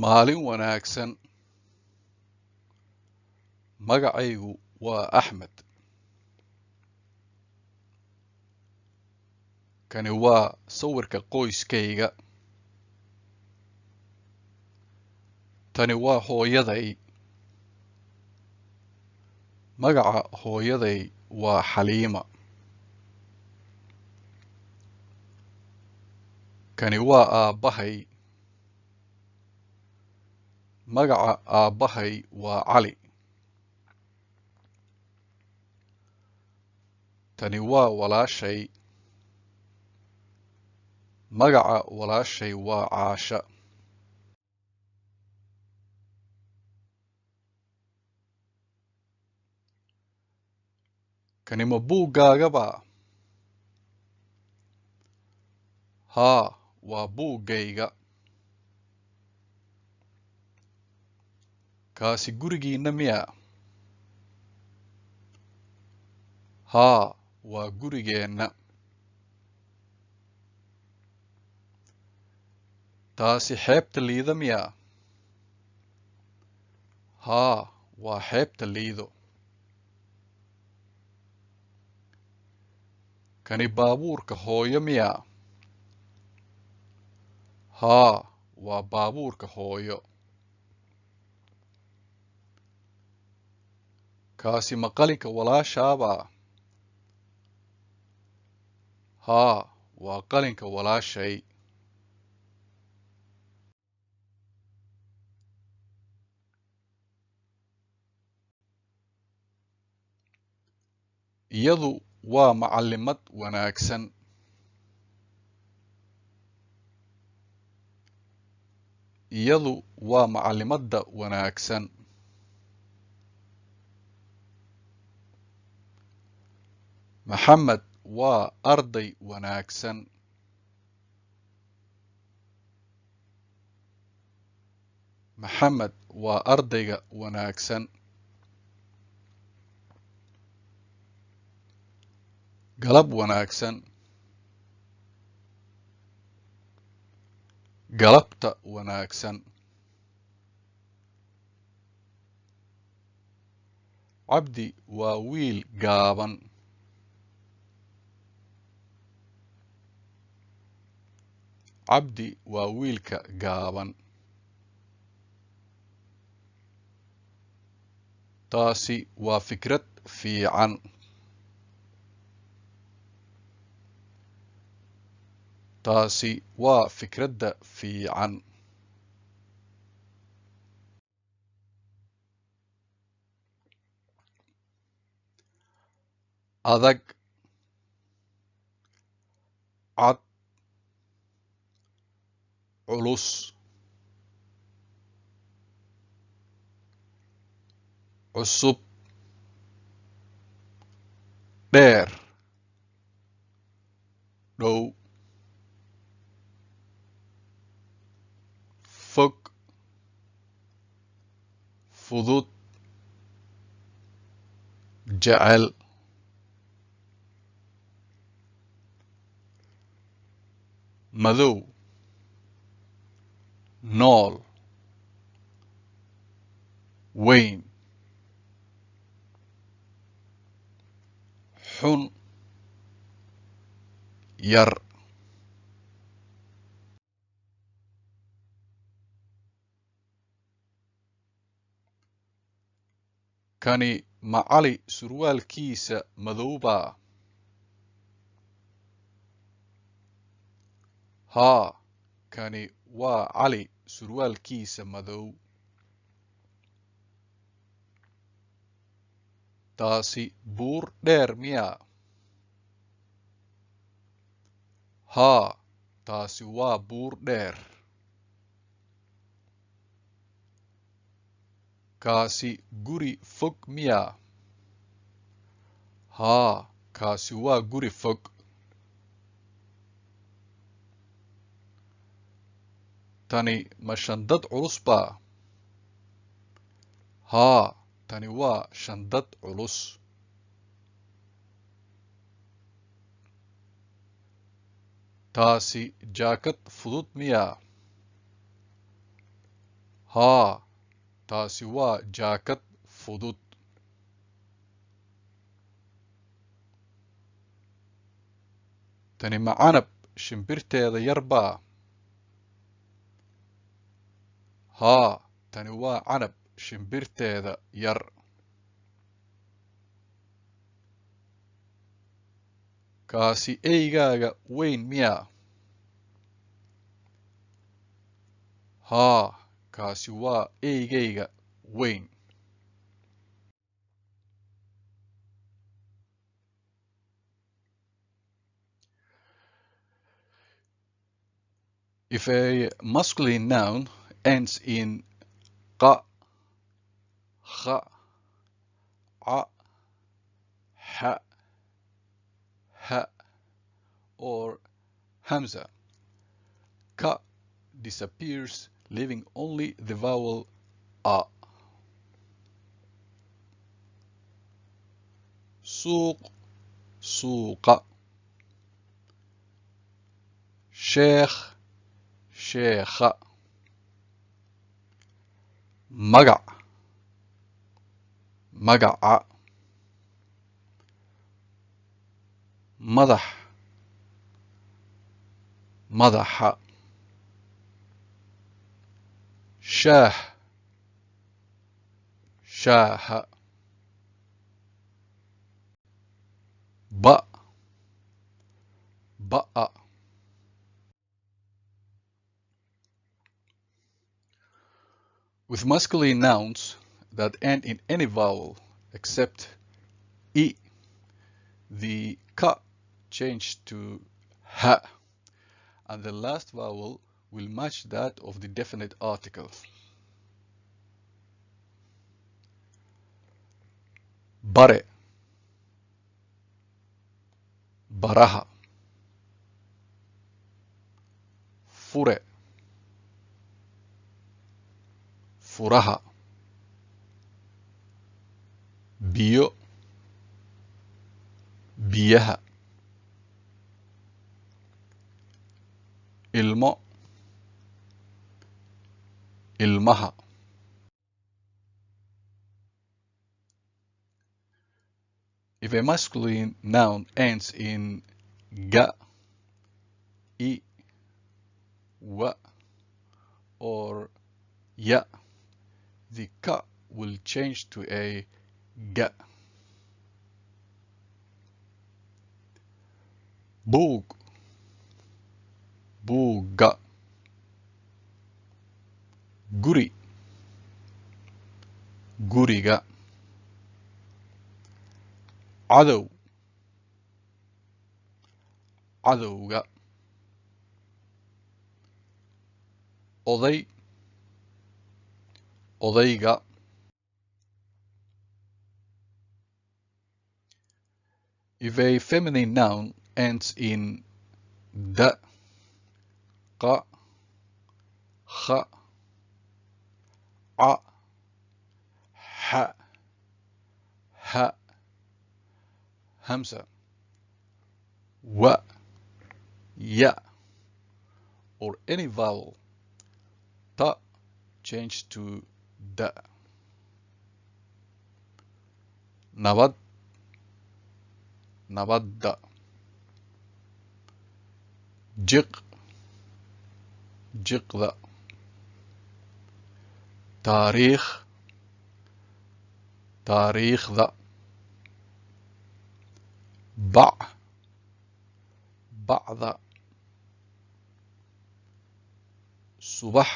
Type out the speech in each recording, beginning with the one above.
Maalin wanaagsan. Magacaygu waa Axmed. Kani waa sawirka qoyskayga. Tani waa hooyaday. Magaca hooyaday waa Xaliima. Kani waa aabbahay. Magaca aabbahay waa Cali. Tani waa walaashay. Magaca walaashay waa Caasha. Kani ma buuggaagaba? Haa, waa buuggayga. Kaasi gurigiinna miya? Haa, waa gurigeenna. Taasi xeebta Liido miya? Haa, waa xeebta Liido. Kani baabuurka hooyo miya? Haa, waa baabuurka hooyo. Kaasi ma qalinka walaashaaba? Haa, waa qalinka walaashay. Iyadu waa macallimad wanaagsan. Iyadu waa macallimadda wanaagsan. Maxamed waa arday wanaagsan. Maxamed waa ardayga wanaagsan. Galab wanaagsan. Galabta wanaagsan. Cabdi waa wiil gaaban. Cabdi waa wiilka gaaban. Taasi waa fikrad fiican. Taasi waa fikradda fiican. Adag. Cad. Culus. Cusub. Dheer. Dhow. Fog. Fudud. Jecel. Madow. Nool. Weyn. Xun. Yar. Kani ma Cali surwaalkiisa madowbaa? Haa, kani waa Cali surwaalkiisa madow. Taasi buur dheer miya? Haa, taasi waa buur dheer. Kaasi guri fog miya? Haa, kaasi waa guri fog. Tani ma shandad culus baa? Haa, tani waa shandad culus. Taasi jaakad fudud miya? haa taasi waa jaakad fudud tani ma canab shimbirteeda yar baa haa tani waa canab shimbirteeda yar kaasi eygaaga weyn miyaa haa kaasi waa eygayga weyn if a masculine noun ends in qa kha a ha ha or hamza ka disappears leaving only the vowel a suuq suuqa sheekh sheekha magac magaca madax madaxa shaah shaaha ba ba'a with masculine nouns that end in any vowel except I, the ka changed to ha, and the last vowel will match that of the definite article. Bare, baraha, fure, furaha, biyo, biyaha, ilmo, ilmaha. If a masculine noun ends in ga, I, wa, or ya, the ka will change to a ga. Buug, buuga, guri, guriga, cadow, cadowga, oday, odayga. If a feminine noun ends in da, qa, kha, a, ha, ha, hamza, wa, ya, or any vowel, ta change to da. Nabad, nabadda, jiq, jiqda, taariikh, taariikhda, bac, bacda, subax,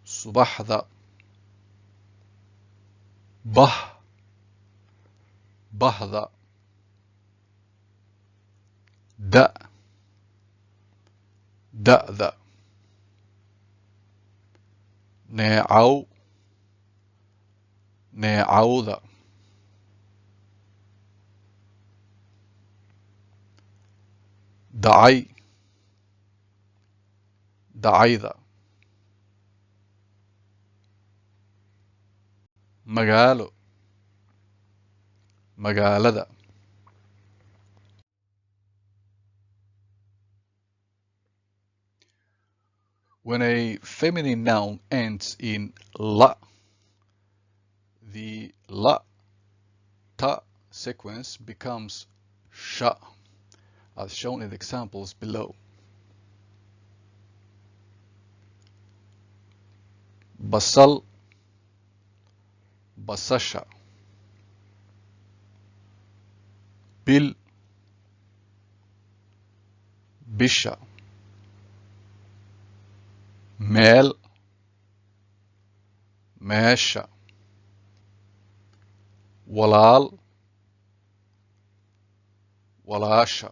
subaxda, bah, bahda, da, da'da, neecaw, neecawda, dacay, dacayda, magaalo, magaalada. When a feminine noun ends in la, the la ta sequence becomes sha, as shown in the examples below. Basal, basasha. Bil, bisha. Mel, meesha. Walaal, walaasha.